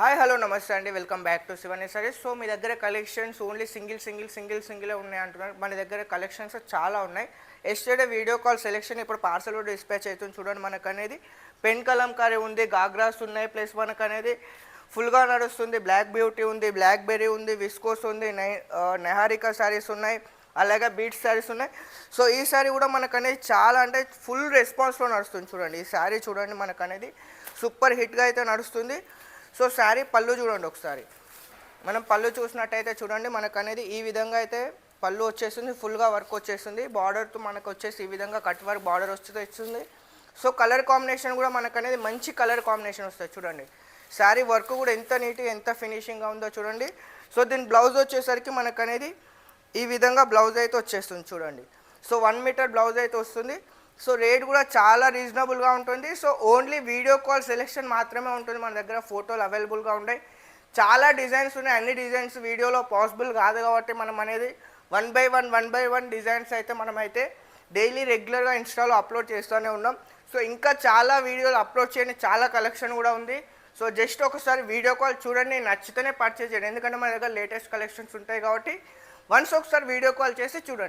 Hi hello నమస్తే అండి. Welcome back to Shivani sarees. So మీ దగ్గర కలెక్షన్స్ ఓన్లీ సింగిల్ ఉన్నాయి అంటున్నారు. మన దగ్గర కలెక్షన్స్ చాలా ఉన్నాయి. ఎస్టర్డే వీడియో కాల్ సెలెక్షన్ ఇప్పుడు పార్సల్ కూడా డిస్పాచ్ అవుతుంది. చూడండి, మనకు అనేది పెన్ కలంకారీ ఉంది, గాగ్రాస్ ఉన్నాయి, ప్లస్ మనకు అనేది ఫుల్గా నడుస్తుంది. బ్లాక్ బ్యూటీ ఉంది, బ్లాక్ బెర్రీ ఉంది, విస్కోస్ ఉంది, నెహారికా శారీస్ ఉన్నాయి, అలాగే బీట్స్ శారీస్ ఉన్నాయి. సో ఈ శారీ కూడా మనకు అనేది చాలా అంటే ఫుల్ రెస్పాన్స్లో నడుస్తుంది. చూడండి, ఈ శారీ చూడండి, మనకు అనేది సూపర్ హిట్గా అయితే నడుస్తుంది. సో శారీ పళ్ళు చూడండి ఒకసారి. మనం పళ్ళు చూసినట్టయితే చూడండి, మనకు అనేది ఈ విధంగా అయితే పళ్ళు వచ్చేస్తుంది, ఫుల్గా వర్క్ వచ్చేస్తుంది. బార్డర్తో మనకు వచ్చేసి ఈ విధంగా కట్ వర్క్ బార్డర్ వస్తుంది. సో కలర్ కాంబినేషన్ కూడా మనకు అనేది మంచి కలర్ కాంబినేషన్ వస్తుంది. చూడండి, శారీ వర్క్ కూడా ఎంత నీట్గా ఎంత ఫినిషింగ్గా ఉందో చూడండి. సో దీని బ్లౌజ్ వచ్చేసరికి మనకు అనేది ఈ విధంగా బ్లౌజ్ అయితే వచ్చేస్తుంది. చూడండి, సో 1 మీటర్ బ్లౌజ్ అయితే వస్తుంది. సో రేట్ కూడా చాలా రీజనబుల్గా ఉంటుంది. So only video call selection మాత్రమే ఉంటుంది. మన దగ్గర ఫోటోలు అవైలబుల్గా ఉంటాయి. చాలా డిజైన్స్ ఉన్నాయి. అన్ని డిజైన్స్ వీడియోలో పాసిబుల్ కాదు కాబట్టి మనం అనేది వన్ బై వన్ డిజైన్స్ అయితే మనమైతే డైలీ రెగ్యులర్గా ఇన్స్టాలో అప్లోడ్ చేస్తూనే ఉన్నాం. సో ఇంకా చాలా వీడియోలు అప్లోడ్ చేయని చాలా కలెక్షన్ కూడా ఉంది. సో జస్ట్ ఒకసారి వీడియో కాల్ చూడండి, నచ్చితేనే పర్చేజ్ చేయండి. ఎందుకంటే మన దగ్గర లేటెస్ట్ కలెక్షన్స్ ఉంటాయి కాబట్టి వన్స్ ఒకసారి వీడియో కాల్ చేసి చూడండి.